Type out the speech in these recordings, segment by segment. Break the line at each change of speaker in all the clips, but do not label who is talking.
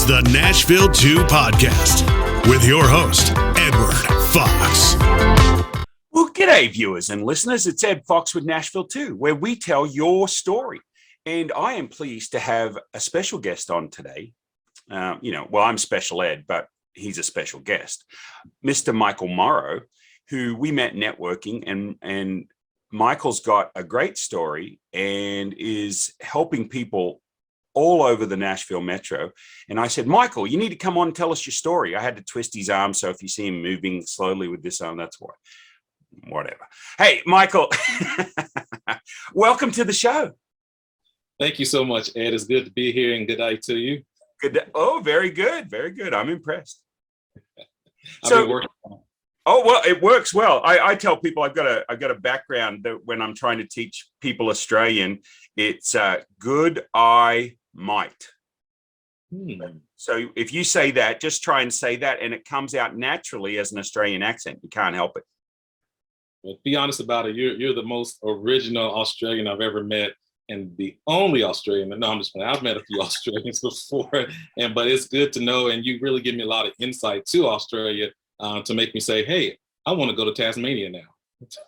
the Nashville2 podcast with your host, Edward Fox.
Well, g'day, viewers and listeners. It's Ed Fox with Nashville2, where we tell your story. And I am pleased to have a special guest on today. I'm Special Ed, but he's a special guest, Mr. Michael Morrow, who we met networking, and Michael's got a great story and is helping people all over the Nashville metro. And I said, Michael, you need to come on and tell us your story. I had to twist his arm, so if you see him moving slowly with this arm, that's why. Whatever. Hey, Michael, welcome to the show.
Thank you so much, Ed. It's good to be here, and good night to you.
Oh, very good. Very good. I'm impressed.
I've been working on it.
Oh, well, it works well. I tell people I've got a background that when I'm trying to teach people Australian, it's good I might. So if you say that, just try and say that, and it comes out naturally as an Australian accent. You can't help it.
Well, be honest about it. You're the most original Australian I've ever met, and the only Australian. No, I'm just playing. I've met a few Australians before, but it's good to know, and you really give me a lot of insight to Australia to make me say, hey, I want to go to Tasmania now.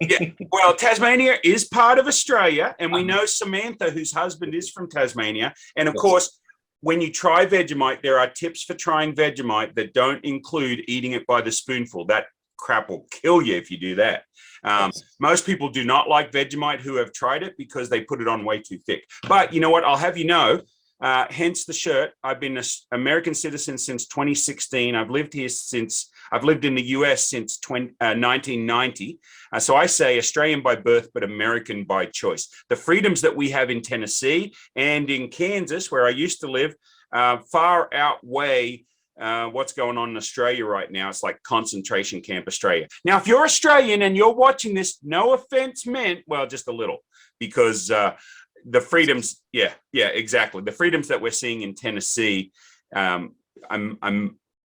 Yeah, well, Tasmania is part of Australia, and we know Samantha, whose husband is from Tasmania. And of course, when you try Vegemite, there are tips for trying Vegemite that don't include eating it by the spoonful. That crap will kill you if you do that. Most people do not like Vegemite who have tried it because they put it on way too thick. But you know what? I'll have you know, hence the shirt. I've been an American citizen since 2016. I've lived in the US since 1990. So I say Australian by birth, but American by choice. The freedoms that we have in Tennessee and in Kansas, where I used to live, far outweigh what's going on in Australia right now. It's like concentration camp Australia. Now, if you're Australian and you're watching this, no offense meant, well, just a little, because the freedoms, exactly. The freedoms that we're seeing in Tennessee, I'm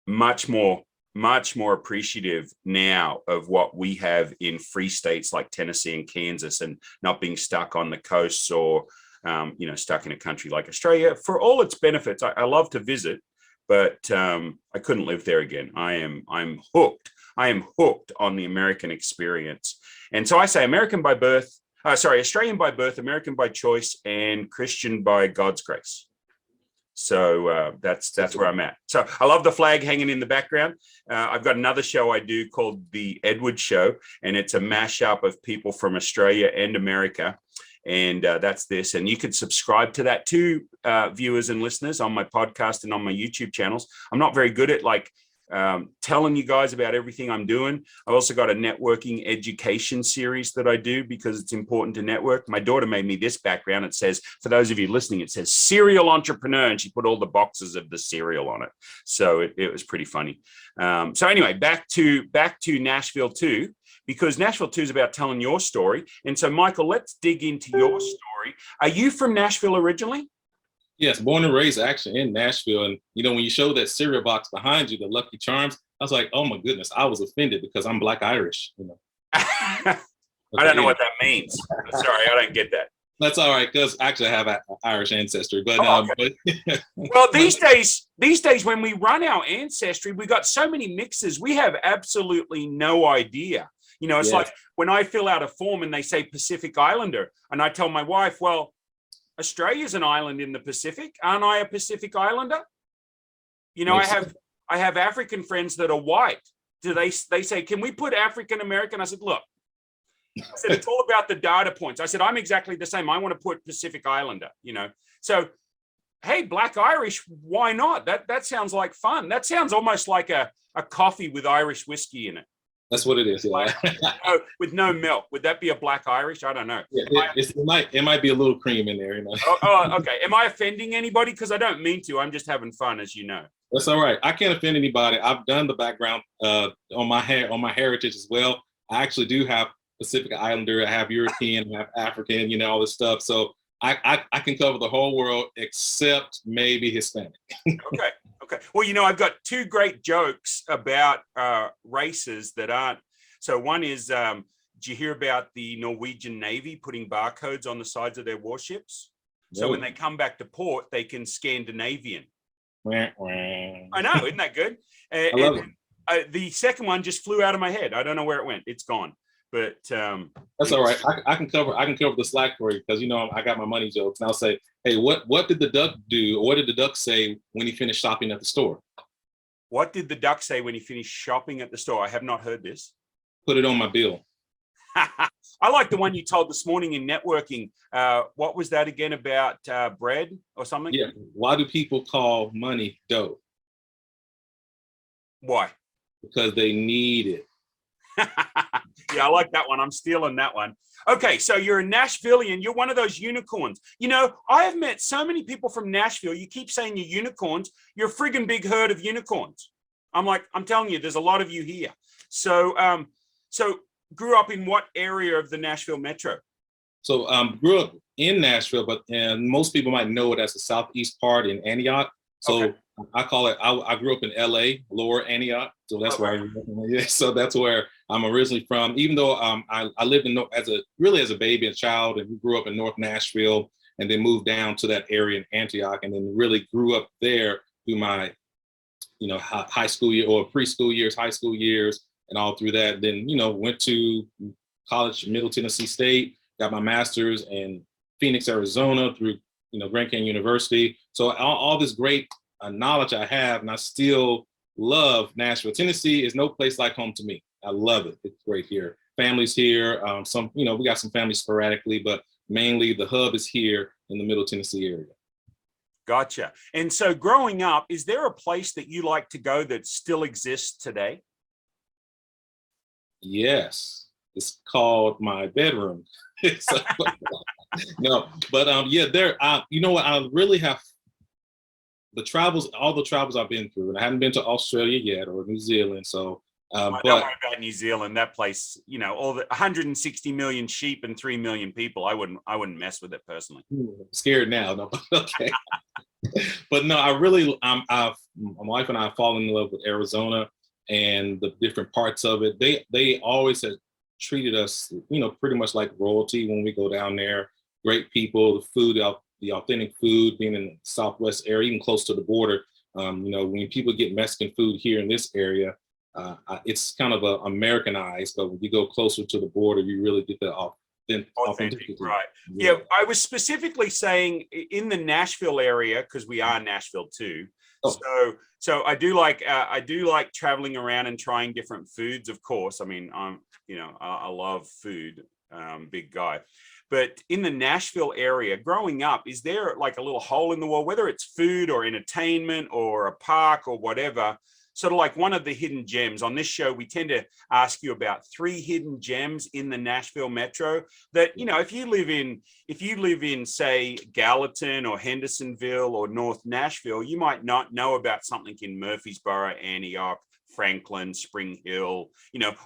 much more appreciative now of what we have in free states like Tennessee and Kansas, and not being stuck on the coasts or, stuck in a country like Australia. For all its benefits, I love to visit, but I couldn't live there again. I'm hooked. I am hooked on the American experience. And so I say Australian by birth, American by choice, and Christian by God's grace. So that's where I'm at. So I love the flag hanging in the background. I've got another show I do called The Edward Show, and it's a mashup of people from Australia and America. And that's this. And you can subscribe to that too, viewers and listeners, on my podcast and on my YouTube channels. I'm not very good at telling you guys about everything I'm doing. I've also got a networking education series that I do because it's important to network. My daughter made me this background. It says, for those of you listening, it says serial entrepreneur, and she put all the boxes of the cereal on it. So it was pretty funny. So anyway, back to Nashville2, because Nashville2 is about telling your story. And so, Michael, let's dig into your story. Are you from Nashville originally?
Yes, born and raised actually in Nashville. And, when you show that cereal box behind you, the Lucky Charms, I was like, oh, my goodness, I was offended because I'm Black Irish.
I don't know what that means. Sorry, I don't get that.
That's all right, because actually I have an Irish ancestry. But,
okay. Well, these days when we run our ancestry, we got so many mixes, we have absolutely no idea. It's like when I fill out a form and they say Pacific Islander, and I tell my wife, well, Australia's an island in the Pacific. Aren't I a Pacific Islander? I have African friends that are white. They say, can we put African American? I said, look, it's all about the data points. I said, I'm exactly the same. I want to put Pacific Islander, So, hey, Black Irish, why not? That sounds like fun. That sounds almost like a coffee with Irish whiskey in it.
That's what it is. Yeah.
With no milk. Would that be a Black Irish? I don't know.
Yeah, it might be a little cream in there.
Okay. Am I offending anybody? Because I don't mean to. I'm just having fun, as you know.
That's all right. I can't offend anybody. I've done the background on my heritage as well. I actually do have Pacific Islander. I have European. I have African. All this stuff. So I can cover the whole world except maybe Hispanic.
Okay. Well, I've got two great jokes about races that aren't. So one is, did you hear about the Norwegian Navy putting barcodes on the sides of their warships? So when they come back to port, they can Scandinavian. I know, isn't that good?
I love it.
The second one just flew out of my head. I don't know where it went. It's gone. But
that's all right. I can cover the slack for you because I got my money jokes, and I'll say, hey, what did the duck do? Or what did the duck say when he finished shopping at the store?
What did the duck say when he finished shopping at the store? I have not heard this.
Put it on my bill.
I like the one you told this morning in networking. What was that again about bread or something?
Yeah. Why do people call money dough?
Why?
Because they need it.
Yeah, I like that one. I'm stealing that one. Okay, so you're a Nashvilleian. You're one of those unicorns. I have met so many people from Nashville. You keep saying you're unicorns. You're a friggin' big herd of unicorns. I'm telling you, there's a lot of you here. So grew up in what area of the Nashville metro?
So grew up in Nashville, but most people might know it as the southeast part in Antioch. So okay. I call it. I grew up in LA, Lower Antioch. So that's so that's where I'm originally from. Even though I lived as a baby and child, and we grew up in North Nashville, and then moved down to that area in Antioch, and then really grew up there through my, high school year or preschool years, high school years, and all through that. Then went to college, Middle Tennessee State, got my master's in Phoenix, Arizona through Grand Canyon University. So all this great knowledge I have, and I still love Nashville. Tennessee is no place like home to me. I love it. It's great here. Families here. We got some families sporadically, but mainly the hub is here in the Middle Tennessee area.
Gotcha. And so growing up, is there a place that you like to go that still exists today?
Yes. It's called my bedroom. No, but there. What? I really have all the travels I've been through, and I haven't been to Australia yet or New Zealand. So,
don't worry about New Zealand. That place, all the 160 million sheep and 3 million people. I wouldn't mess with it personally.
I'm scared now. No, okay. But no, my wife and I have fallen in love with Arizona and the different parts of it. They always have treated us, pretty much like royalty when we go down there. Great people, the food, the authentic food, being in the Southwest area, even close to the border. When people get Mexican food here in this area, it's kind of Americanized, but when you go closer to the border, you really get the authentic.
Right. Yeah, I was specifically saying in the Nashville area, because we are Nashville2. Oh. So I do like traveling around and trying different foods. Of course, I love food, big guy. But in the Nashville area, growing up, is there like a little hole in the wall, whether it's food or entertainment or a park or whatever, sort of like one of the hidden gems? On this show, we tend to ask you about 3 hidden gems in the Nashville metro that, if you live in, say, Gallatin or Hendersonville or North Nashville, you might not know about something in Murfreesboro, Antioch, Franklin, Spring Hill,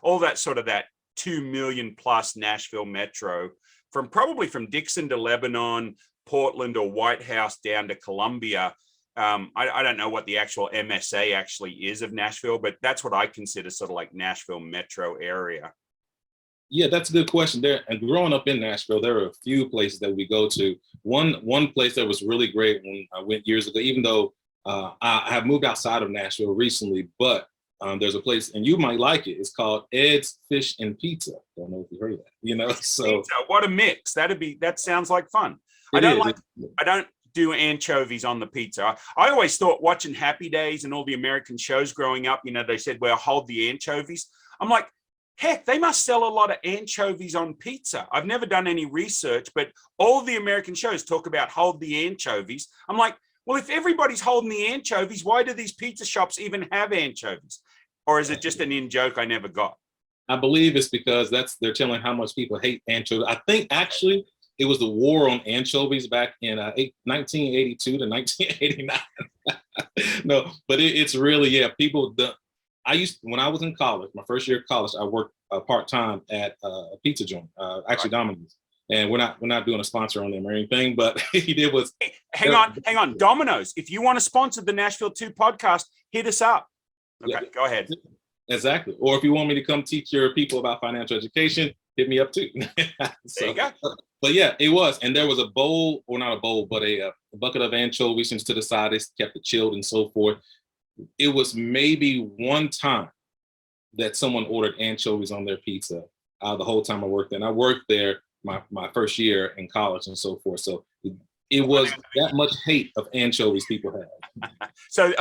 all that sort of that 2 million plus Nashville metro, from Dixon to Lebanon, Portland or White House down to Columbia. I don't know what the actual MSA actually is of Nashville, but that's what I consider sort of like Nashville metro area.
Yeah, that's a good question there. And growing up in Nashville, there are a few places that we go to. One place that was really great when I went years ago, even though I have moved outside of Nashville recently, but there's a place, and you might like it. It's called Ed's Fish and Pizza. Don't know if you heard of that. So
pizza, what a mix! That sounds like fun. I don't do anchovies on the pizza. I always thought, watching Happy Days and all the American shows growing up, they said, well, hold the anchovies. I'm like, heck, they must sell a lot of anchovies on pizza. I've never done any research, but all the American shows talk about hold the anchovies. I'm like, well, if everybody's holding the anchovies, why do these pizza shops even have anchovies? Or is it just an in-joke I never got?
I believe it's because they're telling how much people hate anchovies. I think actually it was the war on anchovies back in 1982 to 1989. No, but it's really, people. When I was in college, my first year of college, I worked part-time at a pizza joint, actually Domino's. And we're not doing a sponsor on them or anything, but he did was.
Hang on, Domino's. If you want to sponsor the Nashville2 podcast, hit us up. Okay, Go ahead.
Exactly. Or if you want me to come teach your people about financial education, hit me up too.
There you go.
But yeah, it was. And there was a bowl, or not a bowl, but a bucket of anchovies to the side. They kept it chilled and so forth. It was maybe one time that someone ordered anchovies on their pizza the whole time I worked there. And I worked there my first year in college and so forth. So it was that much hate of anchovies people had.
So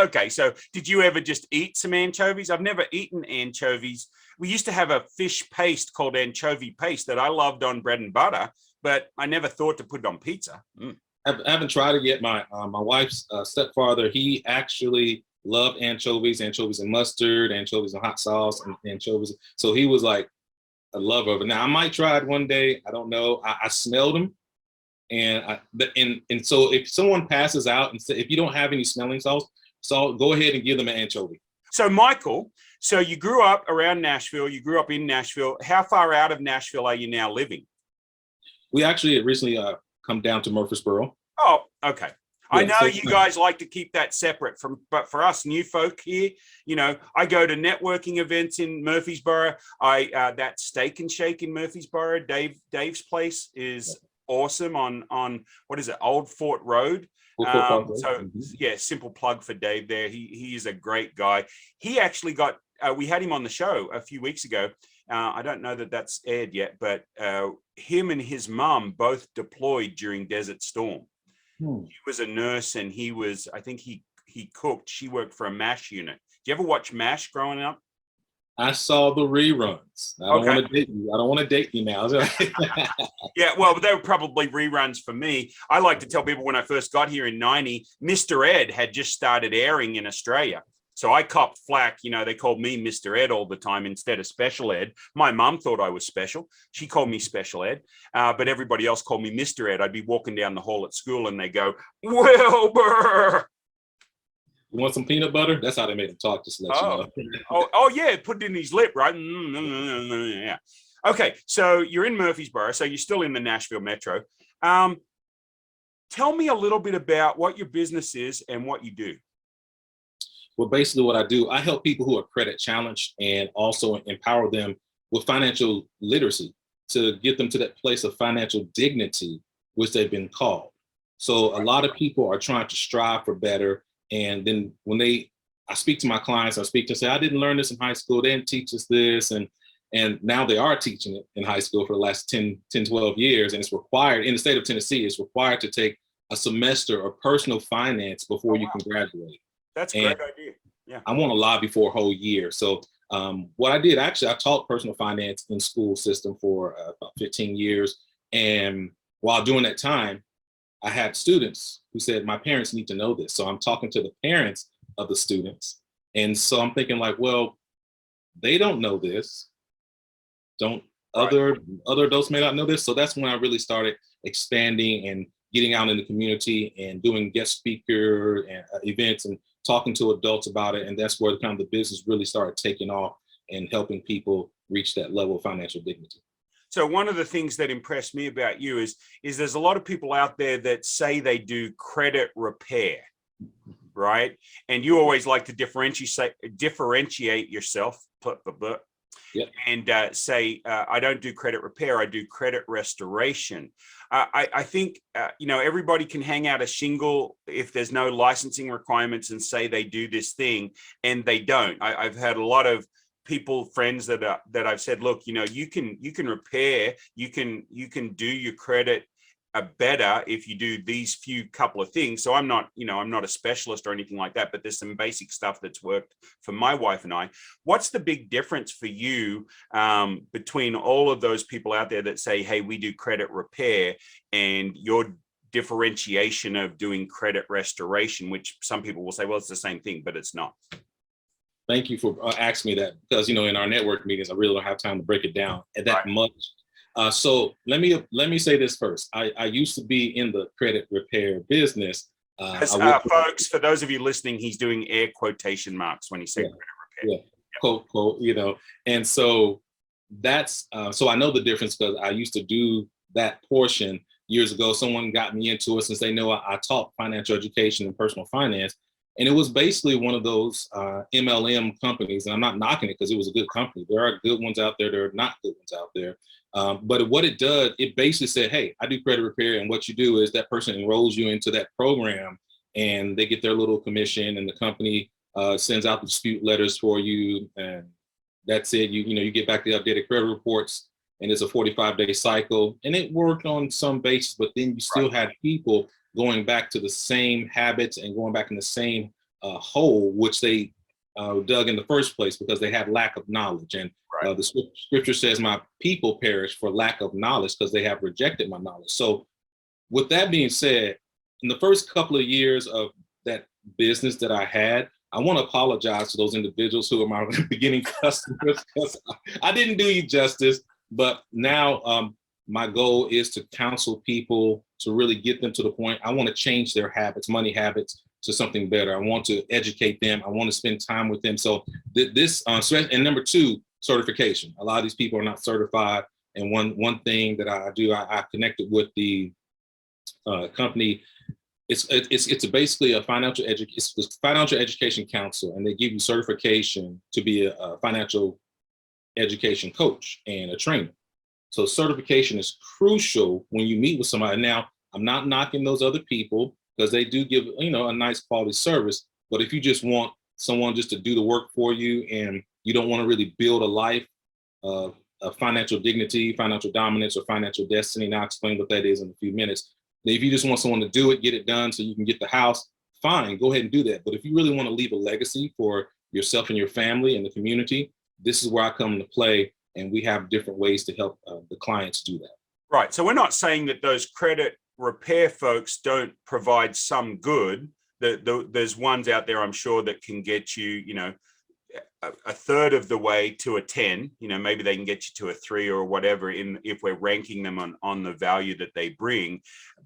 did you ever just eat some anchovies? I've never eaten anchovies. We used to have a fish paste called anchovy paste that I loved on bread and butter, but I never thought to put it on pizza.
I haven't tried it yet. My wife's stepfather, he actually loved anchovies and mustard, anchovies and hot sauce, and anchovies. So he was like a lover of it. Now I might try it one day. I don't know. I smelled them, and so if someone passes out and if you don't have any smelling salts, go ahead and give them an anchovy.
So Michael, so you grew up around Nashville. You grew up in Nashville. How far out of Nashville are you now living?
We actually recently come down to Murfreesboro.
Oh, okay.
Yeah,
I know you guys like to keep that separate but for us new folk here, I go to networking events in Murfreesboro. That Steak and Shake in Murfreesboro, Dave's place is awesome on what is it, Old Fort Road. Simple plug for Dave there. He is a great guy. He actually we had him on the show a few weeks ago. I don't know that that's aired yet, but him and his mom both deployed during Desert Storm. He was a nurse, and I think he cooked. She worked for a MASH unit. Did you ever watch MASH growing up?
I saw the reruns. I don't want to date you. I don't want to date you now.
Yeah, well, they were probably reruns for me. I like to tell people when I first got here in 90, Mr. Ed had just started airing in Australia. So I copped flack. They called me Mr. Ed all the time instead of Special Ed. My mom thought I was special. She called me Special Ed, but everybody else called me Mr. Ed. I'd be walking down the hall at school and they go, Wilbur.
You want some peanut butter? That's how they made him talk, just to let you know.
Oh, yeah, put it in his lip, right? Yeah. Okay, so you're in Murfreesboro, so you're still in the Nashville metro. Tell me a little bit about what your business is and what you do.
Well, basically what I do, I help people who are credit challenged and also empower them with financial literacy to get them to that place of financial dignity, which they've been called. So a lot of people are trying to strive for better. And then when I speak to my clients, I speak to say, I didn't learn this in high school. They didn't teach us this. And now they are teaching it in high school for the last 10, 12 years. And it's required in the state of Tennessee, it's required to take a semester of personal finance before you can graduate.
That's a great idea. Yeah.
I want to lobby for a whole year. So what I did, actually, I taught personal finance in school system for about 15 years. And while doing that time, I had students who said, my parents need to know this. So I'm talking to the parents of the students. And so I'm thinking like, well, they don't know this. Other adults may not know this. So that's when I really started expanding and getting out in the community and doing guest speaker and events and talking to adults about it. And that's where kind of the business really started taking off and helping people reach that level of financial dignity.
So one of the things that impressed me about you is there's a lot of people out there that say they do credit repair, right? And you always like to differentiate yourself, and say, I don't do credit repair, I do credit restoration. I think, everybody can hang out a shingle if there's no licensing requirements and say they do this thing, and they don't. I've had a lot of friends that I've said, look, you can repair, you can do your credit better if you do these few couple of things. So I'm not a specialist or anything like that, but there's some basic stuff that's worked for my wife and I. What's the big difference for you between all of those people out there that say, hey, we do credit repair, and your differentiation of doing credit restoration, which some people will say, well, it's the same thing, but it's not?
Thank you for asking me that, because, in our network meetings, I really don't have time to break it down that much. So let me say this first. I used to be in the credit repair business.
Folks, for those of you listening, he's doing air quotation marks when he said credit repair.
Yeah, quote, and so that's, so I know the difference because I used to do that portion years ago. Someone got me into it since they know I taught financial education and personal finance. And it was basically one of those MLM companies. And I'm not knocking it because it was a good company. There are good ones out there. There are not good ones out there. But what it does, it basically said, hey, I do credit repair. And what you do is that person enrolls you into that program and they get their little commission, and the company sends out the dispute letters for you. And that's it. You get back the updated credit reports, and it's a 45-day cycle. And it worked on some basis, but then you still had people going back to the same habits and going back in the same hole, which they dug in the first place because they had lack of knowledge. And the scripture says, my people perish for lack of knowledge because they have rejected my knowledge. So with that being said, in the first couple of years of that business that I had, I want to apologize to those individuals who are my beginning customers because I didn't do you justice. But now my goal is to counsel people to really get them to the point. I want to change their habits, money habits, to something better. I want to educate them. I want to spend time with them. So this, and number two, certification. A lot of these people are not certified. And one thing that I do, I connected with the company. It's basically a financial education council, and they give you certification to be a financial education coach and a trainer. So certification is crucial when you meet with somebody. Now, I'm not knocking those other people because they do give, a nice quality service. But if you just want someone just to do the work for you and you don't want to really build a life of financial dignity, financial dominance, or financial destiny, and I'll explain what that is in a few minutes. If you just want someone to do it, get it done so you can get the house, fine, go ahead and do that. But if you really want to leave a legacy for yourself and your family and the community, this is where I come into play. And we have different ways to help the clients do that. Right.
So we're not saying that those credit repair folks don't provide some good. There's ones out there, I'm sure, that can get you, a third of the way to a 10. Maybe they can get you to a 3 or whatever if we're ranking them on the value that they bring.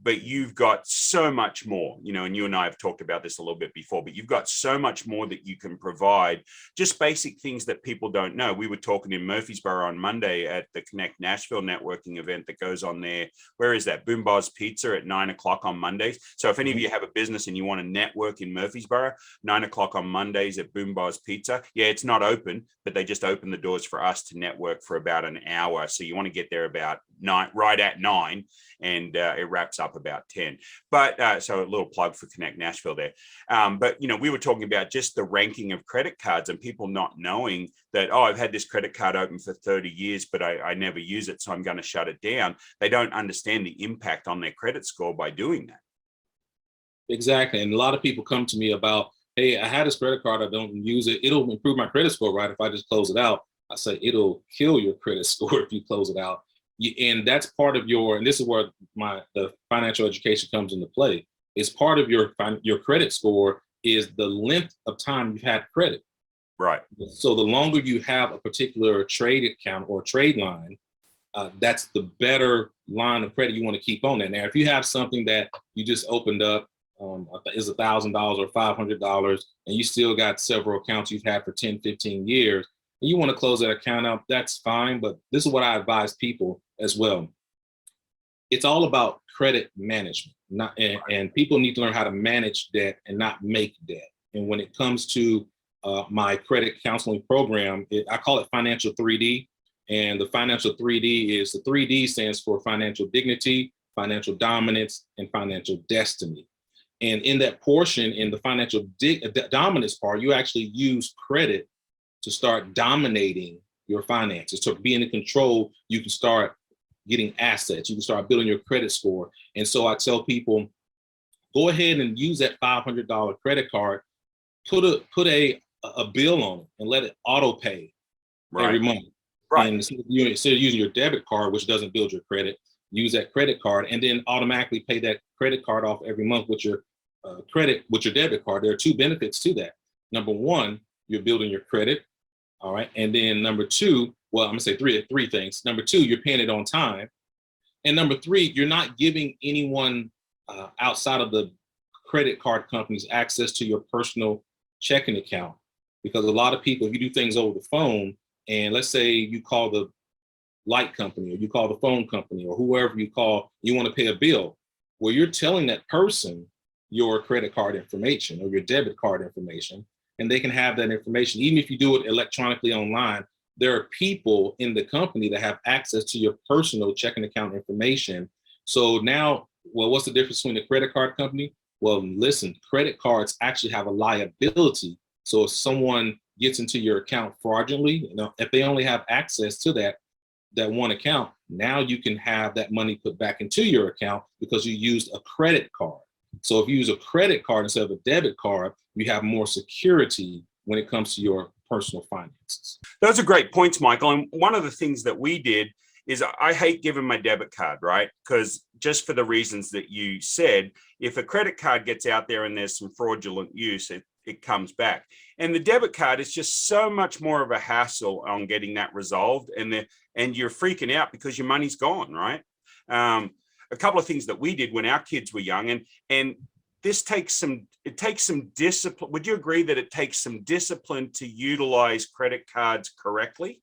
But you've got so much more, and you and I have talked about this a little bit before, but you've got so much more that you can provide, just basic things that people don't know. We were talking in Murfreesboro on Monday at the Connect Nashville networking event that goes on there. Where is that? Boom Bar's Pizza at 9:00 on Mondays. So if any of you have a business and you want to network in Murfreesboro, 9:00 on Mondays at Boom Bar's Pizza. Yeah, it's not open, but they just open the doors for us to network for about an hour. So you want to get there about right at 9, and it wraps up about 10. But so a little plug for Connect Nashville there. But we were talking about just the ranking of credit cards and people not knowing that, I've had this credit card open for 30 years, but I never use it, so I'm going to shut it down. They don't understand the impact on their credit score by doing that.
Exactly. And a lot of people come to me about, hey, I had this credit card, I don't use it. It'll improve my credit score, right? If I just close it out. I say it'll kill your credit score if you close it out. And that's part of and this is where the financial education comes into play. It's part of your credit score is the length of time you've had credit.
Right.
So the longer you have a particular trade account or trade line, that's the better line of credit you want to keep on there. Now, if you have something that you just opened up, is $1,000 or $500, and you still got several accounts you've had for 10, 15 years, and you want to close that account out, that's fine. But this is what I advise people as well. It's all about credit management, and people need to learn how to manage debt and not make debt. And when it comes to my credit counseling program, I call it Financial 3D. And the Financial 3D is, the 3D stands for financial dignity, financial dominance, and financial destiny. And in that portion, in the financial dominance part, you actually use credit to start dominating your finances. To be in control, you can start getting assets. You can start building your credit score. And so I tell people, go ahead and use that $500 credit card, put a bill on it and let it auto pay every month. Right. And instead of using your debit card, which doesn't build your credit, use that credit card and then automatically pay that credit card off every month with your debit card. There are two benefits to that. Number one, you're building your credit. All right. And then number two, well, I'm gonna say three things. Number two, you're paying it on time. And number three, you're not giving anyone outside of the credit card companies access to your personal checking account. Because a lot of people, if you do things over the phone, and let's say you call the light company or you call the phone company or whoever you call, you want to pay a bill. Well, you're telling that person your credit card information or your debit card information, and they can have that information. Even if you do it electronically online, there are people in the company that have access to your personal checking account information. So now, well, what's the difference between a credit card company? Well, listen, credit cards actually have a liability. So if someone gets into your account fraudulently, if they only have access to that one account, now you can have that money put back into your account because you used a credit card. So if you use a credit card instead of a debit card, you have more security when it comes to your personal finances.
Those are great points, Michael. And one of the things that we did is I hate giving my debit card, right? Because just for the reasons that you said, if a credit card gets out there and there's some fraudulent use, it comes back. And the debit card is just so much more of a hassle on getting that resolved. And you're freaking out because your money's gone, right? A couple of things that we did when our kids were young, and this takes some discipline. Would you agree that it takes some discipline to utilize credit cards correctly?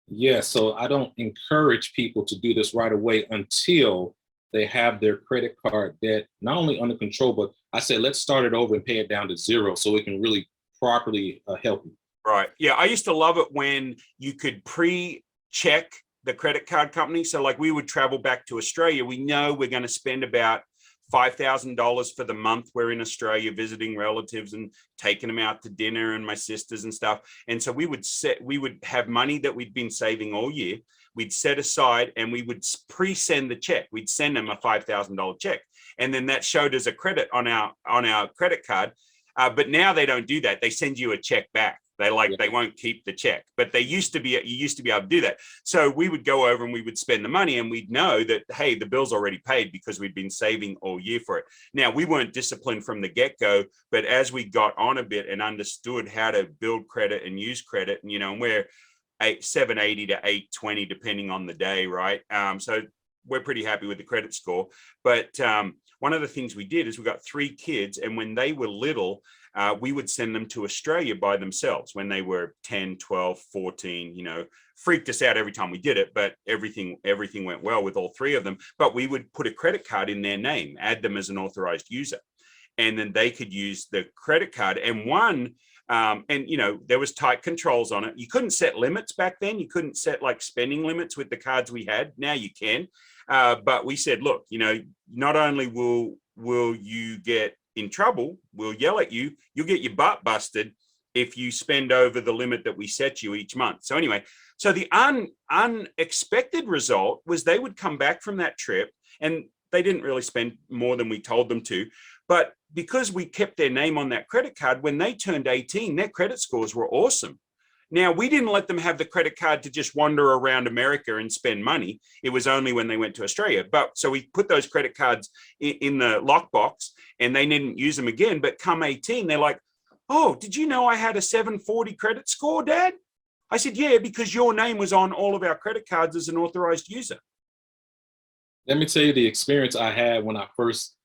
Yeah, so I don't encourage people to do this right away until they have their credit card debt not only under control, but I said, let's start it over and pay it down to zero so it can really properly help you.
Right. Yeah, I used to love it when you could pre-check the credit card company. So like we would travel back to Australia. We know we're going to spend about $5,000 for the month we're in Australia visiting relatives and taking them out to dinner and my sisters and stuff. And so we would have money that we'd been saving all year. We'd set aside and we would pre-send the check. We'd send them a $5,000 check. And then that showed as a credit on our credit card. But now they don't do that. They send you a check back. They won't keep the check, but you used to be able to do that. So we would go over and we would spend the money and we'd know that, hey, the bill's already paid because we'd been saving all year for it. Now we weren't disciplined from the get-go, but as we got on a bit and understood how to build credit and use credit, and, and we're 780 to 820, depending on the day. Right. So we're pretty happy with the credit score. But one of the things we did is we got 3 kids, and when they were little, we would send them to Australia by themselves when they were 10, 12, 14, freaked us out every time we did it, but everything went well with all 3 of them. But we would put a credit card in their name, add them as an authorized user, and then they could use the credit card. And there was tight controls on it. You couldn't set limits back then. You couldn't set like spending limits with the cards we had. Now you can. But we said, look, not only will you get in trouble, we'll yell at you, you'll get your butt busted if you spend over the limit that we set you each month. So anyway, so the unexpected result was they would come back from that trip and they didn't really spend more than we told them to. But because we kept their name on that credit card, when they turned 18, their credit scores were awesome. Now, we didn't let them have the credit card to just wander around America and spend money. It was only when they went to Australia. But so we put those credit cards in the lockbox and they didn't use them again. But come 18, they're like, oh, did you know I had a 740 credit score, Dad? I said, yeah, because your name was on all of our credit cards as an authorized user.
Let me tell you the experience I had when I first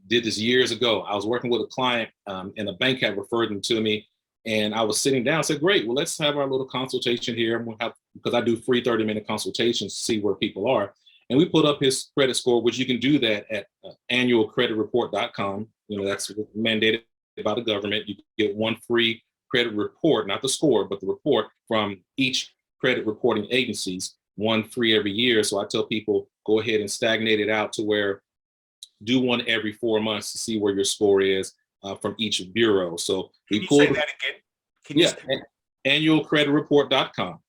did this years ago. I was working with a client and a bank had referred them to me. And I was sitting down, I said, great, well, let's have our little consultation here. Because I do free 30-minute consultations to see where people are. And we put up his credit score, which you can do that at annualcreditreport.com. That's mandated by the government. You get one free credit report, not the score, but the report from each credit reporting agencies, one free every year. So I tell people, go ahead and stagnate it out to where do one every 4 months to see where your score is. From each bureau. So
can you say that again?
Annualcreditreport.com.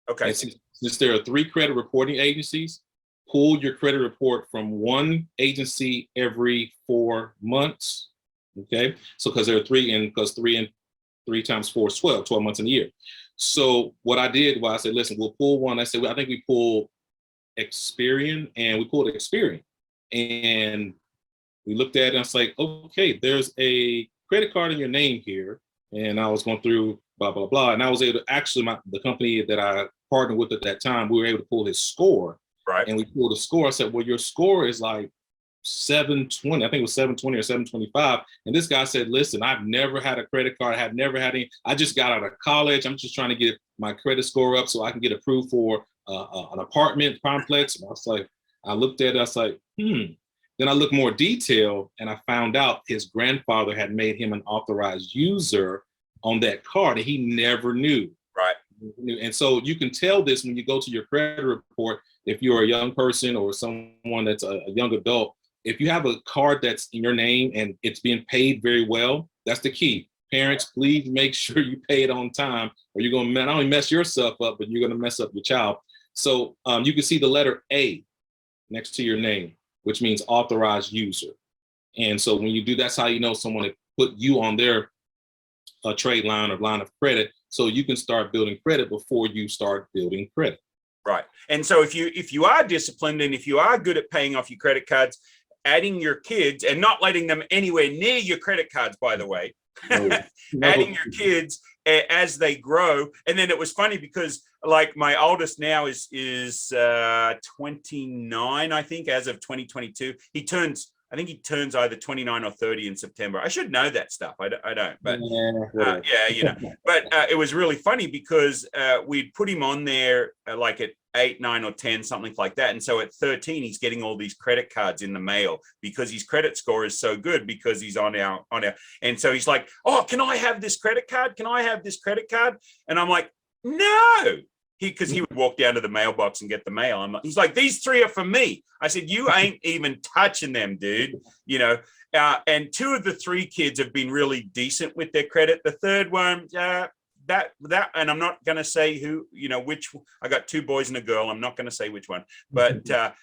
Okay.
Since there are 3 credit reporting agencies, pull your credit report from one agency every 4 months. Okay. So because there are 3 and because 3 times 4 is 12 months in a year. So what I did was I said, listen, we'll pull one. I said, I think we pulled Experian, and we pulled Experian. And we looked at it and I was like, okay, there's a credit card in your name here. And I was going through blah, blah, blah. And I was able to actually, the company that I partnered with at that time, we were able to pull his score.
Right.
And we pulled a score. I said, well, your score is like 720. I think it was 720 or 725. And this guy said, listen, I've never had a credit card. I have never had any. I just got out of college. I'm just trying to get my credit score up so I can get approved for an apartment complex. And I was like, I looked at it. I was like, Then I looked more detail and I found out his grandfather had made him an authorized user on that card and he never knew.
Right.
And so you can tell this when you go to your credit report, if you're a young person or someone that's a young adult, if you have a card that's in your name and it's being paid very well, that's the key. Parents, please make sure you pay it on time or you're going to not only mess yourself up, but you're going to mess up your child. So you can see the letter A next to your name, which means authorized user. And so when you do, that's how you know someone had put you on their trade line or line of credit, so you can start building credit before you start building credit.
Right. And so if you are disciplined and if you are good at paying off your credit cards, adding your kids and not letting them anywhere near your credit cards, by the way, adding your kids as they grow. And then it was funny because like my oldest now is 29, I think, as of 2022. I think he turns either 29 or 30 in September. I should know that stuff. I don't, but yeah, you know. But it was really funny because we'd put him on there like at 8, 9, or 10, something like that. And so at 13, he's getting all these credit cards in the mail because his credit score is so good because he's on our. And so he's like, "Oh, can I have this credit card? Can I have this credit card?" And I'm like, "No." Because he would walk down to the mailbox and get the mail. He's like, "These 3 are for me." I said, "You ain't even touching them, dude." You know, and 2 of the 3 kids have been really decent with their credit. The third one, that, and I'm not going to say who, you know, which. I got 2 boys and a girl. I'm not going to say which one, but that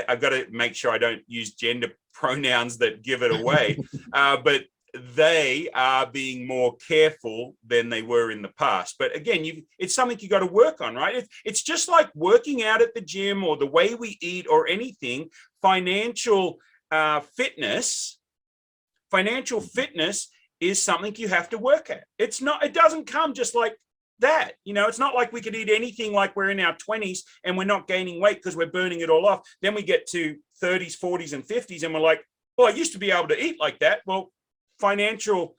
I've got to make sure I don't use gender pronouns that give it away. But they are being more careful than they were in the past. But again, it's something you got to work on, right? It's just like working out at the gym or the way we eat or anything. Financial fitness is something you have to work at. It doesn't come just like that. You know, it's not like we could eat anything like we're in our 20s and we're not gaining weight because we're burning it all off. Then we get to 30s, 40s, and 50s and we're like, well, I used to be able to eat like that. Well, financial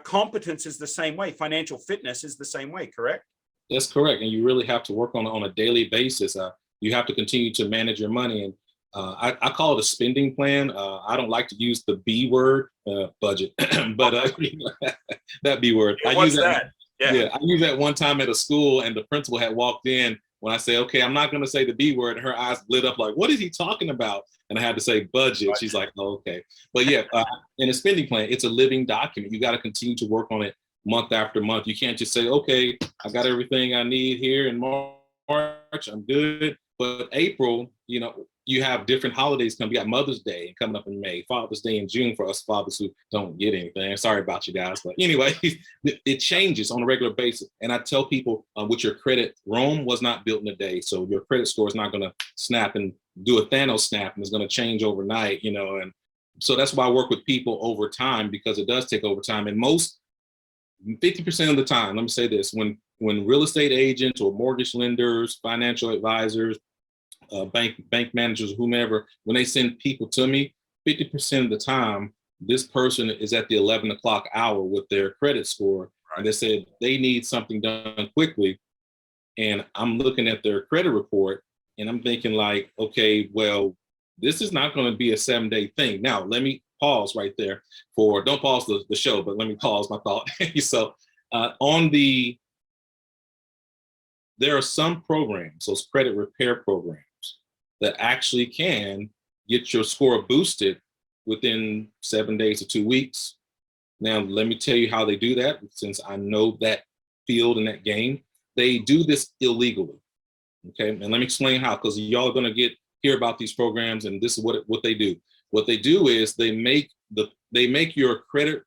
competence is the same way. Financial fitness is the same way, correct?
That's correct. And you really have to work on a daily basis. You have to continue to manage your money. And I call it a spending plan. I don't like to use the B word, budget, but that B word.
What's that?
Yeah, I used that one time at a school and the principal had walked in when I said, okay, I'm not going to say the B word. And her eyes lit up like, what is he talking about? And I had to say budget. Right. She's like, oh, okay. But yeah, in a spending plan, it's a living document. You got to continue to work on it month after month. You can't just say, okay, I got everything I need here in March. I'm good. But April, you know, you have different holidays coming. You got Mother's Day coming up in May, Father's Day in June for us fathers who don't get anything. Sorry about you guys. But anyway, it changes on a regular basis. And I tell people with your credit, Rome was not built in a day. So your credit score is not going to snap and do a Thanos snap and it's going to change overnight, you know. And so that's why I work with people over time, because it does take over time. And 50% of the time, let me say this, when real estate agents or mortgage lenders, financial advisors, bank managers, whomever, when they send people to me, 50% of the time, this person is at the 11 o'clock hour with their credit score. Right. And they said they need something done quickly. And I'm looking at their credit report and I'm thinking like, okay, well, this is not going to be a 7-day thing. Now, let me pause right there don't pause the show, but let me pause my thought. So there are some programs, those credit repair programs, that actually can get your score boosted within 7 days or 2 weeks. Now, let me tell you how they do that, since I know that field and that game. They do this illegally, okay? And let me explain how, because y'all are gonna hear about these programs, and this is what they do. What they do is they make your credit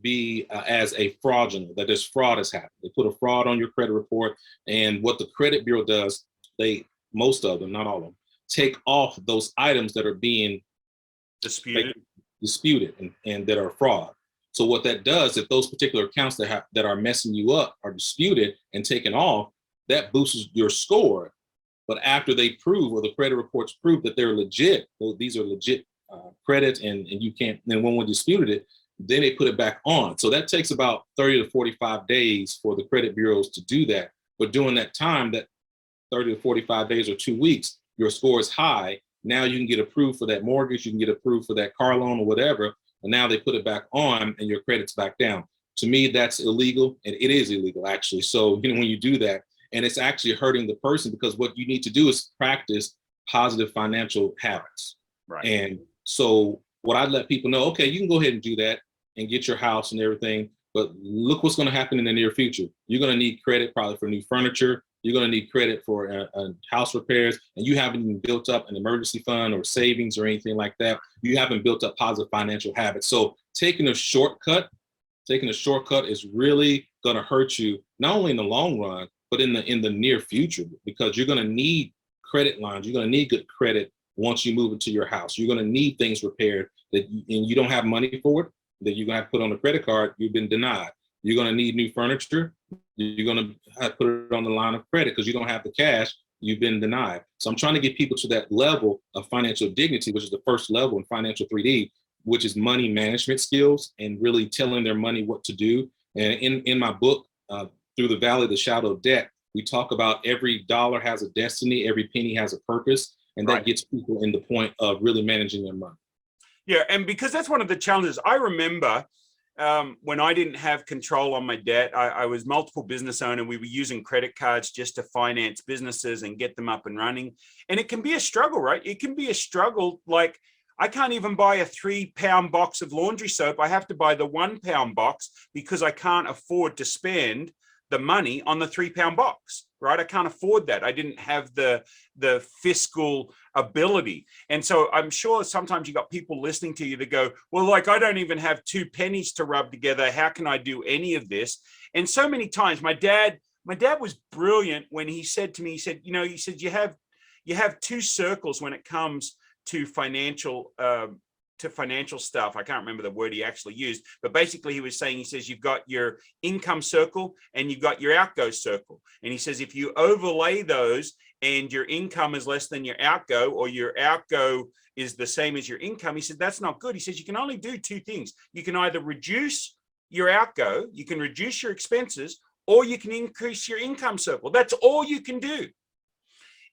be as a fraudulent, that there's fraud has happened. They put a fraud on your credit report, and what the credit bureau does, most of them, not all of them, take off those items that are being disputed and that are fraud. So what that does, if those particular accounts that are messing you up are disputed and taken off, that boosts your score. But after they prove, or the credit reports prove that they're legit, these are legit credits, and you can't, then when we disputed it, then they put it back on. So that takes about 30 to 45 days for the credit bureaus to do that. But during that time, that 30 to 45 days or 2 weeks, your score is high, Now you can get approved for that mortgage, you can get approved for that car loan or whatever, and now they put it back on and your credit's back down. To me, that's illegal, and it is illegal actually. So when you do that, and it's actually hurting the person, because what you need to do is practice positive financial habits.
Right.
And so what I let people know, okay, you can go ahead and do that and get your house and everything, but look what's going to happen in the near future. You're going to need credit probably for new furniture. You're going to need credit for house repairs, and you haven't even built up an emergency fund or savings or anything like that. You haven't built up positive financial habits. So taking a shortcut is really going to hurt you, not only in the long run, but in the near future, because you're going to need credit lines. You're going to need good credit once you move into your house. You're going to need things repaired and you don't have money for it, that you're going to have to put on a credit card. You've been denied. You're going to need new furniture. You're going to have to put it on the line of credit because you don't have the cash. You've been denied. So I'm trying to get people to that level of financial dignity, which is the first level in financial 3D, which is money management skills and really telling their money what to do. And in my book, Through the Valley of the Shadow of Debt, we talk about every dollar has a destiny, every penny has a purpose, and that gets people in the point of really managing their money.
Yeah, and because that's one of the challenges. I remember when I didn't have control on my debt, I was multiple business owner. We were using credit cards just to finance businesses and get them up and running. And it can be a struggle, right? It can be a struggle. Like, I can't even buy a 3-pound box of laundry soap. I have to buy the 1-pound box because I can't afford to spend the money on the 3-pound box, right? I can't afford that. I didn't have the fiscal ability. And so I'm sure sometimes you got people listening to you that go, well, like, I don't even have 2 pennies to rub together. How can I do any of this? And so many times my dad was brilliant when he said to me, he said, you have 2 circles when it comes to financial stuff. I can't remember the word he actually used, but basically he says, you've got your income circle and you've got your outgo circle. And he says, if you overlay those and your income is less than your outgo, or your outgo is the same as your income, he said, that's not good. He says, you can only do 2 things. You can either reduce your outgo, you can reduce your expenses, or you can increase your income circle. That's all you can do.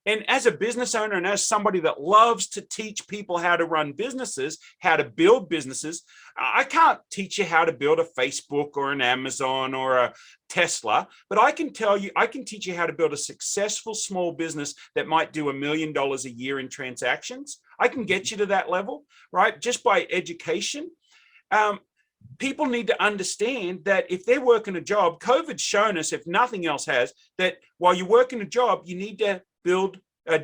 And as a business owner and as somebody that loves to teach people how to run businesses, how to build businesses, I can't teach you how to build a Facebook or an Amazon or a Tesla, but I can teach you how to build a successful small business that might do $1 million a year in transactions. I can get you to that level, right? Just by education. People need to understand that if they're working a job, COVID's shown us, if nothing else has, that while you're working a job, you need to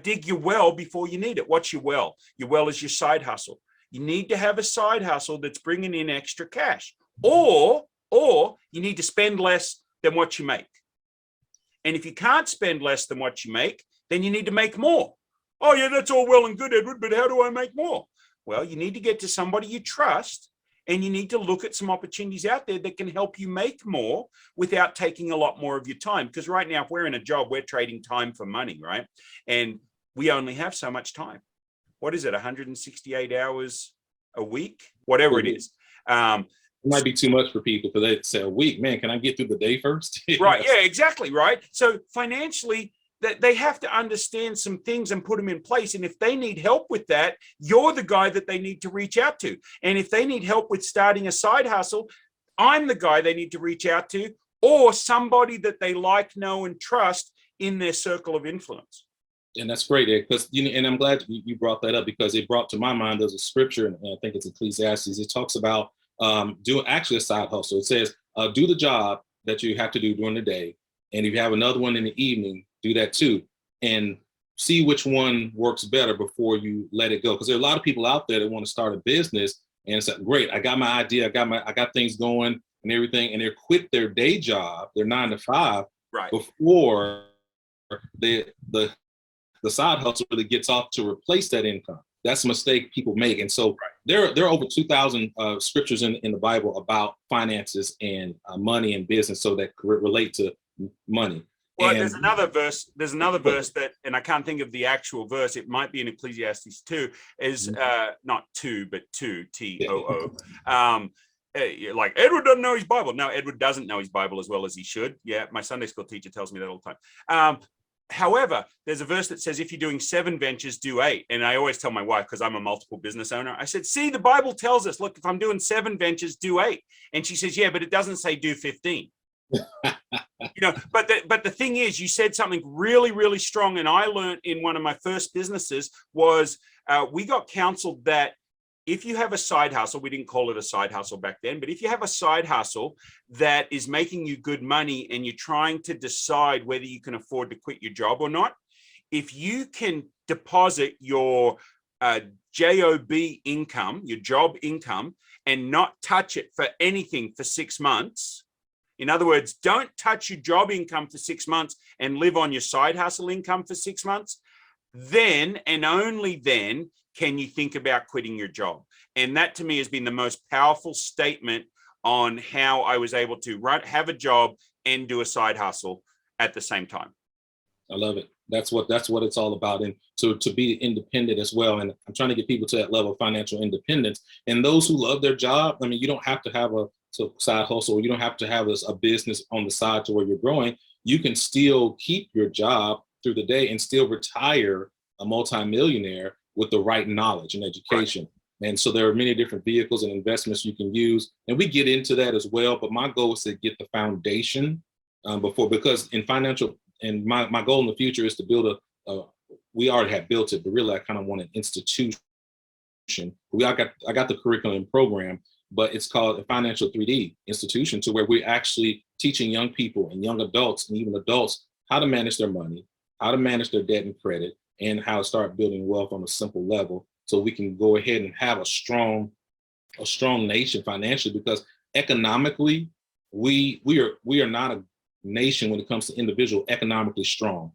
dig your well before you need it. What's your well? Your well is your side hustle. You need to have a side hustle that's bringing in extra cash, or you need to spend less than what you make. And if you can't spend less than what you make, then you need to make more. Oh yeah, that's all well and good, Edward, but how do I make more? Well, you need to get to somebody you trust, and you need to look at some opportunities out there that can help you make more without taking a lot more of your time. Because right now, if we're in a job, we're trading time for money, right? And we only have so much time. What is it, 168 hours a week? Whatever it is.
It might be too much for people because they say a week, man, can I get through the day first?
Right, yeah, exactly, right? So financially, that they have to understand some things and put them in place. And if they need help with that, you're the guy that they need to reach out to. And if they need help with starting a side hustle, I'm the guy they need to reach out to, or somebody that they like, know, and trust in their circle of influence.
And that's great, Ed, because and I'm glad you brought that up, because it brought to my mind, there's a scripture, and I think it's Ecclesiastes. It talks about doing actually a side hustle. It says, do the job that you have to do during the day. And if you have another one in the evening, do that too, and see which one works better before you let it go. Because there are a lot of people out there that want to start a business and it's like, great, I got my idea, I got things going and everything, and they quit their day job, their 9 to 5,
right,
before the side hustle really gets off to replace that income. That's a mistake people make. And so there are over 2,000 scriptures in the Bible about finances and money and business, so that relate to money.
Well, there's another verse that, and I can't think of the actual verse, it might be in Ecclesiastes 2, is not 2, but 2, T-O-O. Like, Edward doesn't know his Bible. No, Edward doesn't know his Bible as well as he should. Yeah, my Sunday school teacher tells me that all the time. However, there's a verse that says, if you're doing 7 ventures, do 8. And I always tell my wife, because I'm a multiple business owner, I said, see, the Bible tells us, look, if I'm doing 7 ventures, do 8. And she says, yeah, but it doesn't say do 15. But the thing is, you said something really, really strong. And I learned in one of my first businesses was we got counseled that if you have a side hustle, we didn't call it a side hustle back then, but if you have a side hustle that is making you good money and you're trying to decide whether you can afford to quit your job or not, if you can deposit your job income, your job income, and not touch it for anything for 6 months, in other words, don't touch your job income for 6 months and live on your side hustle income for 6 months, then and only then can you think about quitting your job. And that to me has been the most powerful statement on how I was able to have a job and do a side hustle at the same time.
I love it. That's what it's all about. And to be independent as well. And I'm trying to get people to that level of financial independence. And those who love their job, I mean, you don't have to have a side hustle. You don't have to have a business on the side to where you're growing. You can still keep your job through the day and still retire a multimillionaire with the right knowledge and education. Right. And so there are many different vehicles and investments you can use. And we get into that as well. But my goal is to get the foundation because in financial, and my goal in the future is to build we already have built it, but really I kind of want an institution. I got the curriculum program, but it's called a financial 3D institution, to where we're actually teaching young people and young adults and even adults how to manage their money, how to manage their debt and credit, and how to start building wealth on a simple level, so we can go ahead and have a strong nation financially. Because economically, we are not a nation when it comes to individual economically strong.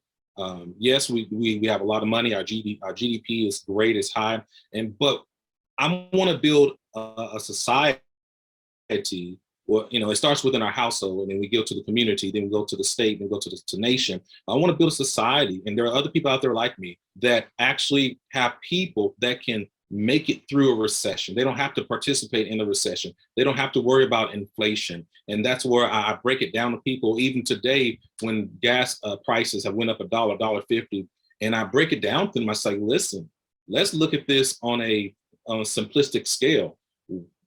Yes, we have a lot of money. Our GDP is great, it's high, but I want to build a society. Well, it starts within our household, and then we go to the community, then we go to the state, and go to the nation. I want to build a society, and there are other people out there like me that actually have people that can make it through a recession. They don't have to participate in the recession. They don't have to worry about inflation. And that's where I break it down to people. Even today, when gas prices have went up $1.50, and I break it down to them, I say, listen, let's look at this on a simplistic scale.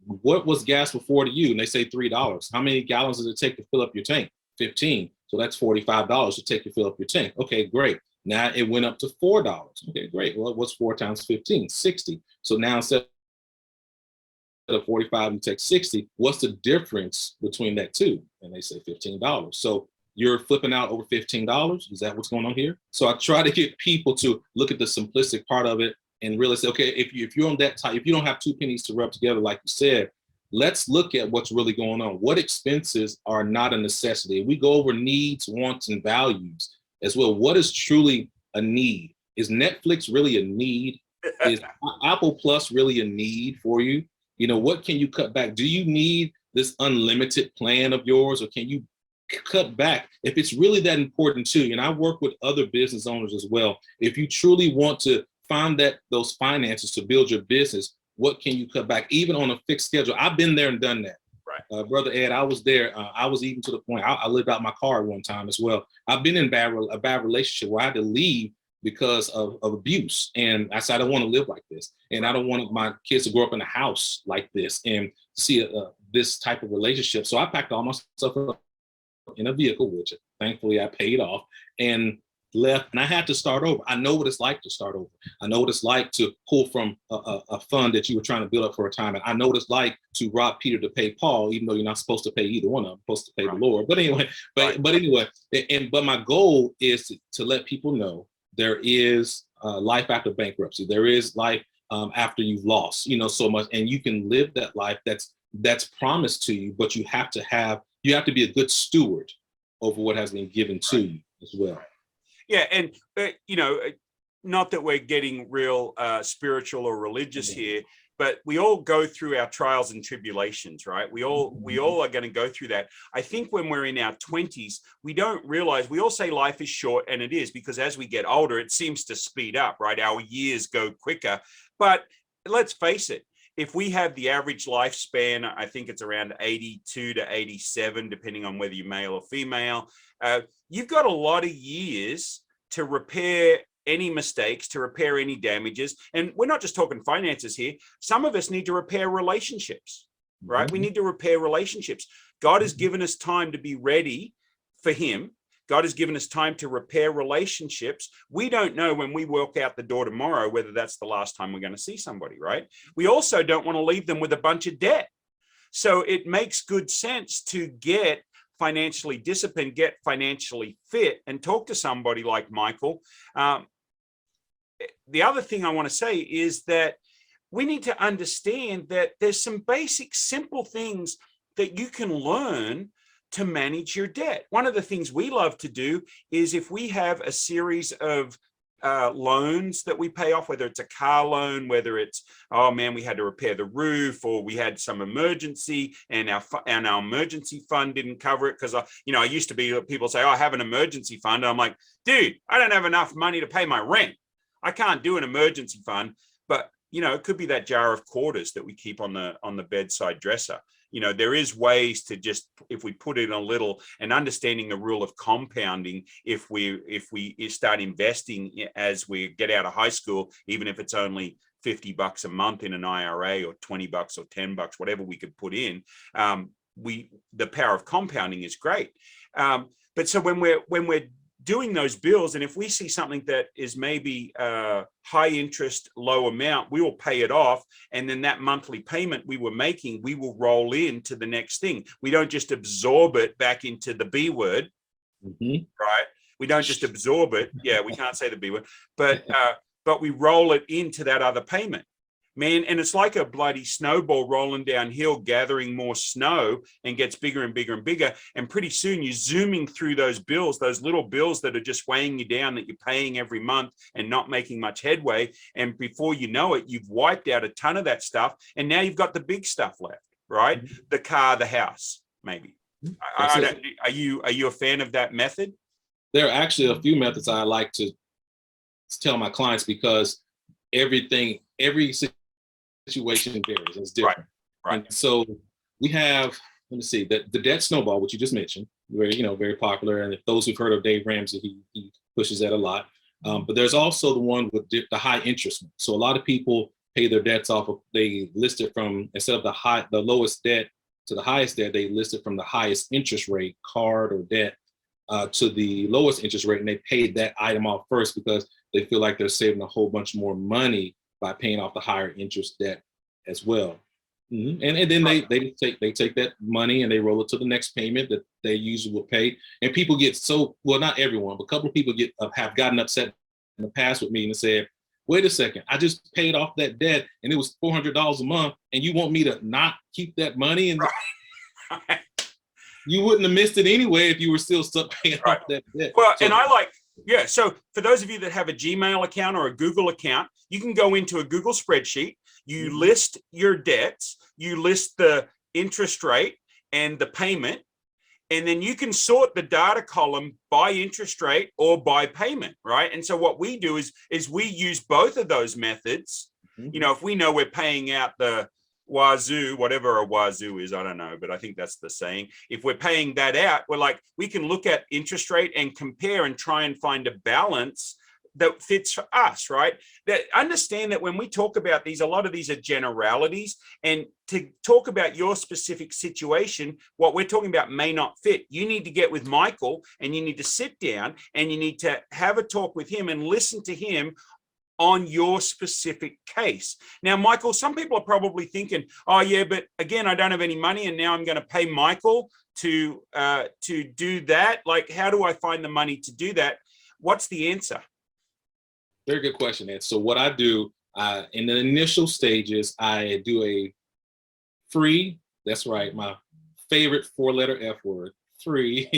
What was gas before to you? And they say $3. How many gallons does it take to fill up your tank? 15. So that's $45 to take to fill up your tank. Okay, great. Now it went up to $4. Okay, great. Well, what's 4 times 15? 60. So now instead of 45, you take 60. What's the difference between that two? And they say $15. So you're flipping out over $15. Is that what's going on here? So I try to get people to look at the simplistic part of it and really say, okay, if you're on that type, if you don't have 2 pennies to rub together, like you said, let's look at what's really going on. What expenses are not a necessity? We go over needs, wants, and values as well. What is truly a need? Is Netflix really a need? Is Apple Plus really a need for you? What can you cut back? Do you need this unlimited plan of yours, or can you cut back if it's really that important to you? And I work with other business owners as well. If you truly want to find those finances to build your business, what can you cut back, even on a fixed schedule? I've been there and done that. Right. Brother Ed, I was there. I was even to the point, I lived out my car one time as well. I've been in a bad relationship where I had to leave because of abuse. And I said, I don't want to live like this. And I don't want my kids to grow up in a house like this and see this type of relationship. So I packed all my stuff up in a vehicle, which thankfully I paid off, and left. And I had to start over. I know what it's like to start over. I know what it's like to pull from a fund that you were trying to build up for a time. And I know what it's like to rob Peter to pay Paul, even though you're not supposed to pay either one of them, supposed to pay the Lord. But anyway, but my goal is to let people know there is life after bankruptcy. There is life after you've lost, so much, and you can live that life that's promised to you. But you have to be a good steward over what has been given to you as well.
Yeah, and not that we're getting real spiritual or religious here, but we all go through our trials and tribulations, right? We all are going to go through that. I think when we're in our 20s, we don't realize, we all say life is short, and it is, because as we get older, it seems to speed up, right? Our years go quicker. But let's face it, if we have the average lifespan, I think it's around 82 to 87, depending on whether you're male or female, you've got a lot of years to repair any mistakes, to repair any damages. And we're not just talking finances here. Some of us need to repair relationships, right? We need to repair relationships. God has given us time to be ready for him. God has given us time to repair relationships. We don't know when we walk out the door tomorrow whether that's the last time we're going to see somebody, right? We also don't want to leave them with a bunch of debt. So it makes good sense to get financially disciplined, get financially fit, and talk to somebody like Michael. The other thing I want to say is that we need to understand that there's some basic, simple things that you can learn to manage your debt. One of the things we love to do is if we have a series of loans that we pay off, whether it's a car loan, whether it's, oh man, we had to repair the roof, or we had some emergency and our emergency fund didn't cover it. Because I used to be, people say, oh, I have an emergency fund. And I'm like, dude, I don't have enough money to pay my rent. I can't do an emergency fund. But it could be that jar of quarters that we keep on the bedside dresser. There is ways to just, if we put in a little, and understanding the rule of compounding, if we start investing as we get out of high school, even if it's only $50 a month in an IRA, or $20 or $10, whatever we could put in, the power of compounding is great. But so when we're doing those bills, and if we see something that is maybe high interest, low amount, we will pay it off. And then that monthly payment we were making, we will roll into the next thing. We don't just absorb it back into the B word, right? We don't just absorb it. Yeah, we can't say the B word, but we roll it into that other payment. Man, and it's like a bloody snowball rolling downhill, gathering more snow, and gets bigger and bigger and bigger. And pretty soon you're zooming through those bills, those little bills that are just weighing you down, that you're paying every month and not making much headway. And before you know it, you've wiped out a ton of that stuff. And now you've got the big stuff left, right? The car, the house, maybe. Are you a fan of that method?
There are actually a few methods I like to tell my clients, because every situation varies. It's different. Right. And so we have, let me see, the debt snowball, which you just mentioned, very popular. And if those who've heard of Dave Ramsey, he pushes that a lot. But there's also the one with the high interest one. So a lot of people pay their debts off of, they list it from, instead of the lowest debt to the highest debt, they list it from the highest interest rate, card or debt, to the lowest interest rate. And they paid that item off first because they feel like they're saving a whole bunch more money by paying off the higher interest debt as well. And then they take that money and they roll it to the next payment that they usually will pay. And people get not everyone, but a couple of people have gotten upset in the past with me and said, wait a second, I just paid off that debt and it was $400 a month, and you want me to not keep that money? And you wouldn't have missed it anyway if you were still stuck paying off that debt.
Well, so, and so for those of you that have a Gmail account or a Google account, you can go into a Google spreadsheet, you list your debts, you list the interest rate and the payment, and then you can sort the data column by interest rate or by payment, right? And so what we do is we use both of those methods. If we know we're paying out the wazoo, whatever a wazoo is, I don't know, but I think that's the saying. If we're paying that out, we can look at interest rate and compare and try and find a balance that fits for us, right? Understand that when we talk about these, a lot of these are generalities, and to talk about your specific situation, what we're talking about may not fit. You need to get with Michael, and you need to sit down and you need to have a talk with him and listen to him on your specific case. Now, Michael, some people are probably thinking, oh yeah, but again, I don't have any money and now I'm going to pay Michael to do that. Like, how do I find the money to do that? What's the answer?
Very good question, Ed. So what I do in the initial stages, I do a free, that's right, my favorite 4-letter F word, free,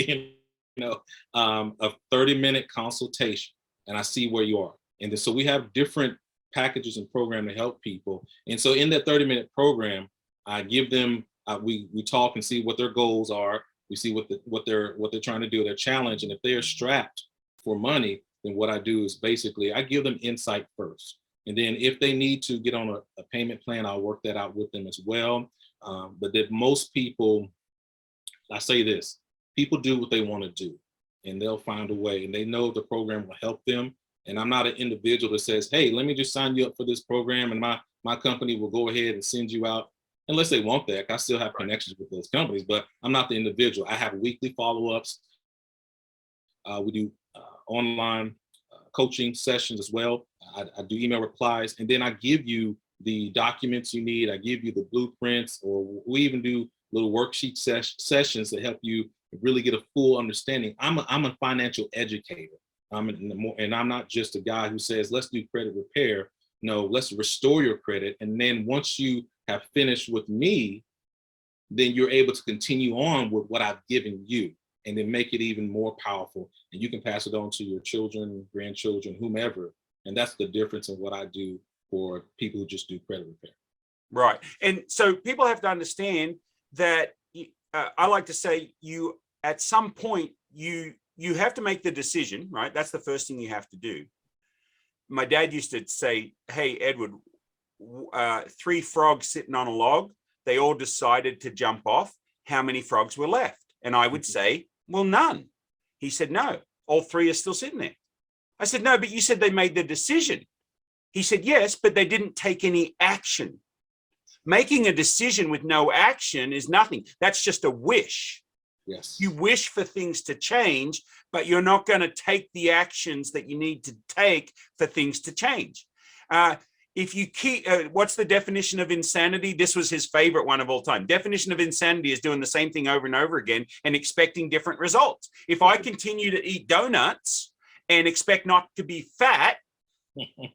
a 30-minute consultation, and I see where you are. And then, so we have different packages and programs to help people. And so in that 30-minute program, I give them, we talk and see what their goals are. We see what they're trying to do, their challenge. And if they're strapped for money, then what I do is basically I give them insight first. And then if they need to get on a payment plan, I'll work that out with them as well. But that most people, I say this, people do what they want to do. and they'll find a way, and they know the program will help them. And I'm not an individual that says, hey, let me just sign you up for this program and my company will go ahead and send you out, unless they want that. I still have connections with those companies, but I'm not the individual. I have weekly follow-ups. We do online coaching sessions as well. I do email replies, and then I give you the documents you need. I give you the blueprints, or we even do little worksheet sessions to help you really get a full understanding. I'm a financial educator. And I'm not just a guy who says, let's do credit repair. No, let's restore your credit. And then once you have finished with me, then you're able to continue on with what I've given you, and then make it even more powerful. And you can pass it on to your children, grandchildren, whomever. And that's the difference in what I do for people who just do credit repair.
Right. And so people have to understand that I like to say, you at some point, you have to make the decision, right? That's the first thing you have to do. My dad used to say, hey, Edward, 3 frogs sitting on a log, they all decided to jump off. How many frogs were left? And I would say, well, none. He said, no, all 3 are still sitting there. I said, no, but you said they made the decision. He said, yes, but they didn't take any action. Making a decision with no action is nothing. That's just a wish.
Yes.
You wish for things to change, but you're not going to take the actions that you need to take for things to change. If you keep, what's the definition of insanity? This was his favorite one of all time. Definition of insanity is doing the same thing over and over again and expecting different results. If I continue to eat donuts and expect not to be fat,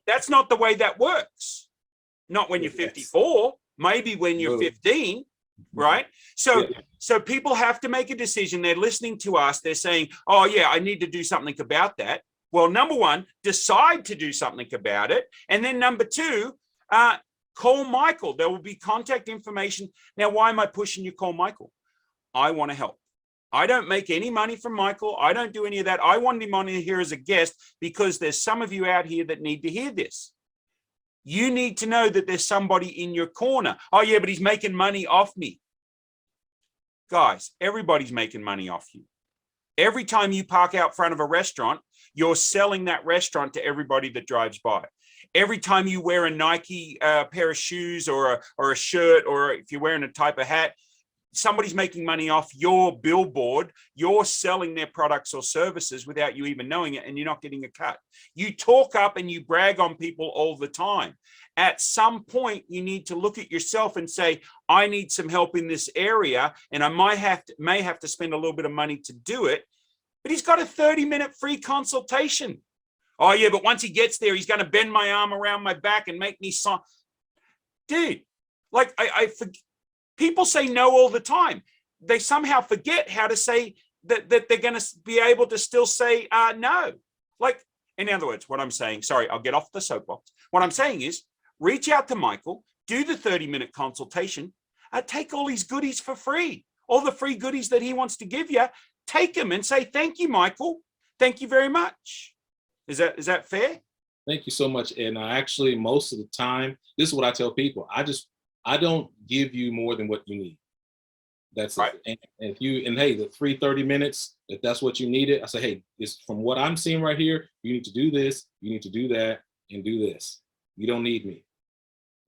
that's not the way that works. Not when you're 54, maybe when you're 15. Right. So people have to make a decision. They're listening to us. They're saying, oh, yeah, I need to do something about that. Well, number one, decide to do something about it. And then number 2, call Michael. There will be contact information. Now, why am I pushing you? Call Michael. I want to help. I don't make any money from Michael. I don't do any of that. I wanted him on here as a guest because there's some of you out here that need to hear this. You need to know that there's somebody in your corner. Oh, yeah, but he's making money off me. Guys, everybody's making money off you. Every time you park out front of a restaurant, you're selling that restaurant to everybody that drives by. Every time you wear a Nike pair of shoes or a shirt, or if you're wearing a type of hat, somebody's making money off your billboard. You're selling their products or services without you even knowing it, and you're not getting a cut. You talk up and you brag on people all the time. At some point, you need to look at yourself and say, I need some help in this area, and I may have to spend a little bit of money to do it. But he's got a 30-minute free consultation. Oh, yeah, but once he gets there, he's going to bend my arm around my back and make me sign. Dude, like people say no all the time. They somehow forget how to say that they're going to be able to still say no. Like, in other words, what I'm saying, sorry, I'll get off the soapbox. What I'm saying is reach out to Michael, do the 30-minute consultation, take all his goodies for free, all the free goodies that he wants to give you, take them and say, thank you, Michael. Thank you very much. Is that fair?
Thank you so much. And actually, most of the time, this is what I tell people. I don't give you more than what you need. That's right. And hey, the free 30 minutes, if that's what you needed, I say, hey, it's from what I'm seeing right here, you need to do this, you need to do that, and do this. You don't need me.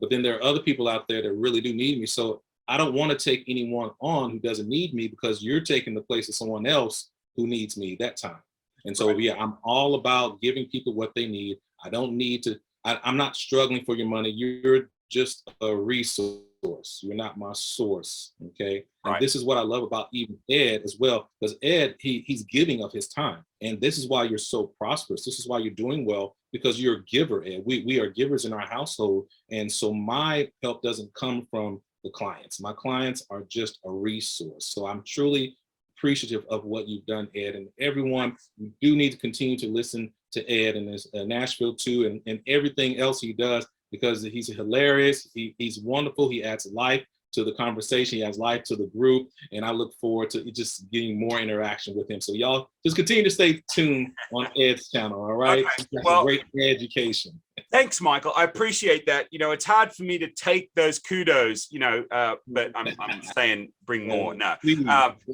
But then there are other people out there that really do need me. So I don't want to take anyone on who doesn't need me, because you're taking the place of someone else who needs me that time. And so, yeah, I'm all about giving people what they need. I don't need to, I'm not struggling for your money. You're just a resource. You're not my source, okay? And this is what I love about even Ed as well, because Ed, he's giving of his time. And this is why you're so prosperous. This is why you're doing well, because you're a giver, Ed. We are givers in our household. And so my help doesn't come from the clients. My clients are just a resource. So I'm truly appreciative of what you've done, Ed. And everyone, you do need to continue to listen to Ed and his Nashville2 and everything else he does, because he's hilarious. He's wonderful. He adds life to the conversation. He adds life to the group, and I look forward to just getting more interaction with him. So y'all just continue to stay tuned on Ed's channel. All right.
Okay.
That's
Well,
a great education.
Thanks, Michael. I appreciate that. You know, it's hard for me to take those kudos, you know, but I'm saying bring more. No,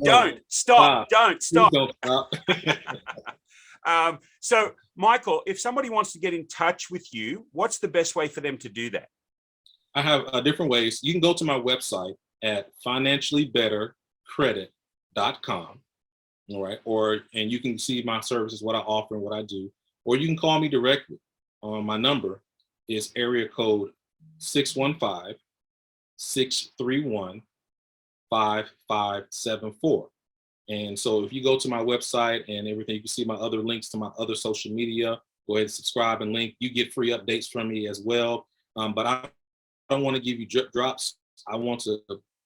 don't stop. Don't stop.
Don't stop.
So, Michael, if somebody wants to get in touch with you, what's the best way for them to do that?
I have different ways. You can go to my website at financiallybettercredit.com. All right. And you can see my services, what I offer and what I do, or you can call me directly. My number is area code 615-631-5574. And so if you go to my website and everything, you can see my other links to my other social media. Go ahead and subscribe and link. You get free updates from me as well. But I don't want to give you drip drops. I want to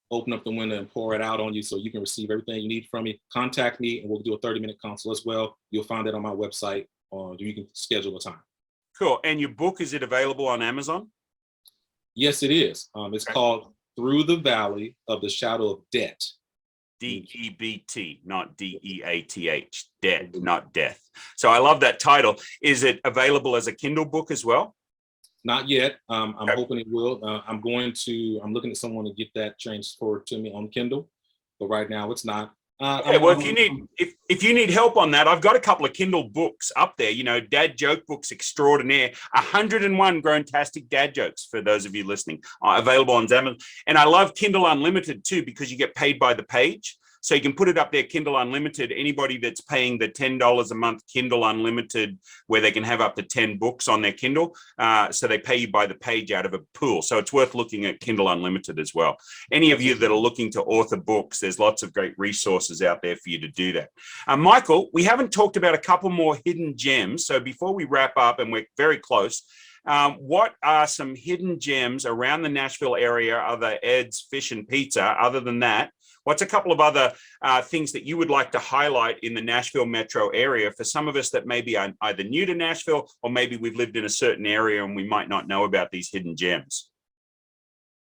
open up the window and pour it out on you so you can receive everything you need from me. Contact me and we'll do a 30-minute consult as well. You'll find that on my website, or you can schedule a time.
Cool. And your book, is it available on Amazon?
Yes, it is. It's called Through the Valley of the Shadow of Debt.
DEBT, not DEATH, debt, not death. So I love that title. Is it available as a Kindle book as well?
Not yet. I'm hoping it will. I'm looking at someone to get that transferred to me on Kindle, but right now it's not.
Well, if you need help on that, I've got a couple of Kindle books up there. You know, dad joke books extraordinaire, 101 grown-tastic dad jokes for those of you listening, available on Amazon. And I love Kindle Unlimited too, because you get paid by the page. So you can put it up there, Kindle Unlimited. Anybody that's paying the $10 a month Kindle Unlimited, where they can have up to 10 books on their Kindle. So they pay you by the page out of a pool. So it's worth looking at Kindle Unlimited as well. Any of you that are looking to author books, there's lots of great resources out there for you to do that. Michael, we haven't talked about a couple more hidden gems. So before we wrap up, and we're very close, what are some hidden gems around the Nashville area, other Ed's Fish and Pizza? Other than that, what's a couple of other things that you would like to highlight in the Nashville metro area for some of us that maybe are either new to Nashville, or maybe we've lived in a certain area and we might not know about these hidden gems?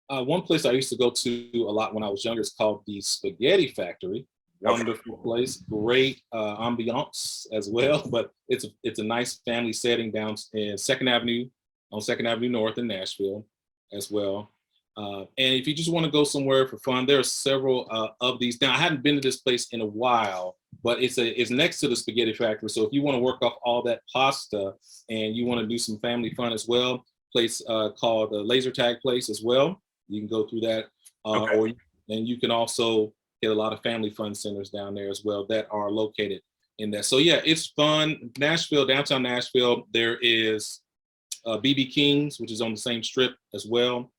One place I used to go to a lot when I was younger is called the Spaghetti Factory. Wonderful place, great ambiance as well, but it's a nice family setting down in Second Avenue, on Second Avenue North in Nashville as well. And if you just want to go somewhere for fun, there are several of these. Now, I hadn't been to this place in a while, but it's next to the Spaghetti Factory. So if you want to work off all that pasta and you want to do some family fun as well, place called the Laser Tag Place as well. You can go through that, and you can also get a lot of family fun centers down there as well that are located in that. So yeah, it's fun. Nashville, downtown Nashville, there is BB King's, which is on the same strip as well.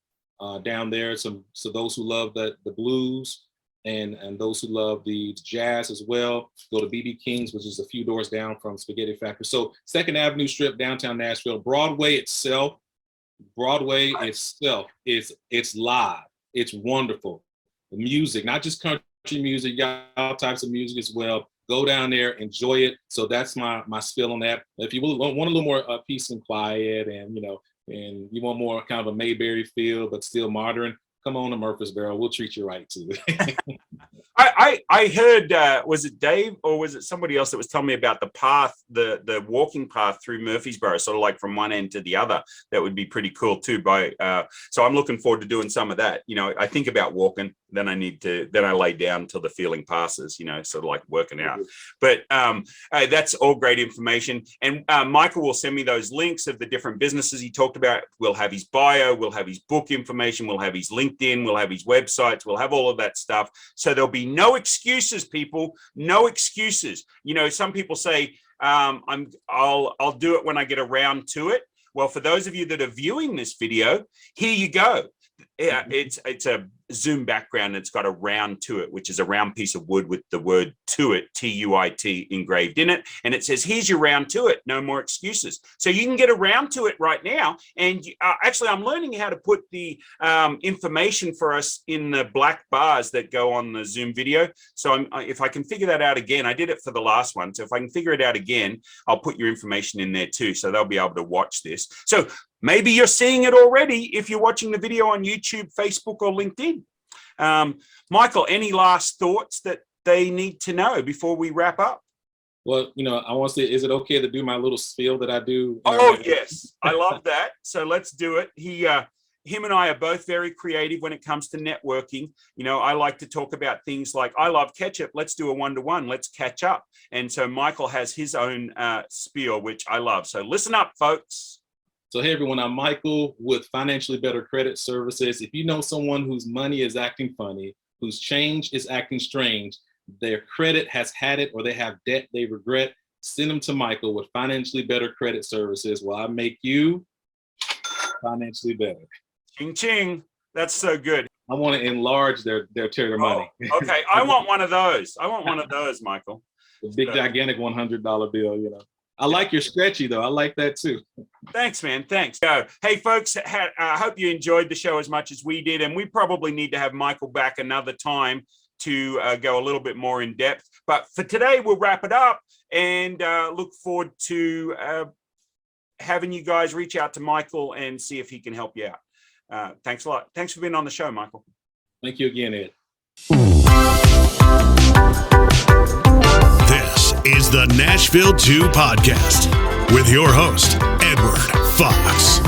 Down there, so those who love the blues and those who love the jazz as well, go to BB King's, which is a few doors down from Spaghetti Factory. So Second Avenue Strip, downtown Nashville. Broadway itself is it's live. It's wonderful. The music, not just country music, you got all types of music as well. Go down there, enjoy it. So that's my spiel on that. If you want a little more peace and quiet, and and you want more kind of a Mayberry feel, but still modern, come on to Murfreesboro. We'll treat you right too.
I heard, was it Dave or was it somebody else that was telling me about the path, the walking path through Murfreesboro, sort of like from one end to the other? That would be pretty cool too. So I'm looking forward to doing some of that. I think about walking, then I lay down until the feeling passes, sort of like working out. But that's all great information. And Michael will send me those links of the different businesses he talked about. We'll have his bio, we'll have his book information, we'll have his LinkedIn, we'll have his websites, we'll have all of that stuff. So there'll be no excuses, people, no excuses. Some people say, I'll do it when I get around to it. Well, for those of you that are viewing this video, here you go. Yeah, it's a Zoom background. It's got a round to it, which is a round piece of wood with the word "to it" TUIT engraved in it, and it says, "Here's your round to it. No more excuses." So you can get around to it right now. And actually, I'm learning how to put the information for us in the black bars that go on the Zoom video. So if I can figure that out again, I did it for the last one. So if I can figure it out again, I'll put your information in there too, so they'll be able to watch this. So maybe you're seeing it already if you're watching the video on YouTube, Facebook, or LinkedIn. Michael, any last thoughts that they need to know before we wrap up?
Well, I want to say, is it okay to do my little spiel that I do?
Oh, yes. I love that. So let's do it. Him and I are both very creative when it comes to networking. I like to talk about things like, I love ketchup. Let's do a one-to-one. Let's catch up. And so Michael has his own spiel, which I love. So listen up, folks.
So, hey, everyone, I'm Michael with Financially Better Credit Services. If you know someone whose money is acting funny, whose change is acting strange, their credit has had it, or they have debt they regret, send them to Michael with Financially Better Credit Services, where I make you financially better.
Ching, ching. That's so good.
I want to enlarge their money.
Okay. I want one of those. Michael.
The big, gigantic $100 bill, I like your stretchy, though. I like that, too.
Thanks, man. Thanks. Hey, folks, I hope you enjoyed the show as much as we did. And we probably need to have Michael back another time to go a little bit more in depth. But for today, we'll wrap it up and look forward to having you guys reach out to Michael and see if he can help you out. Thanks a lot. Thanks for being on the show, Michael.
Thank you again, Ed.
This is the Nashville2 podcast with your host, Edward Fox.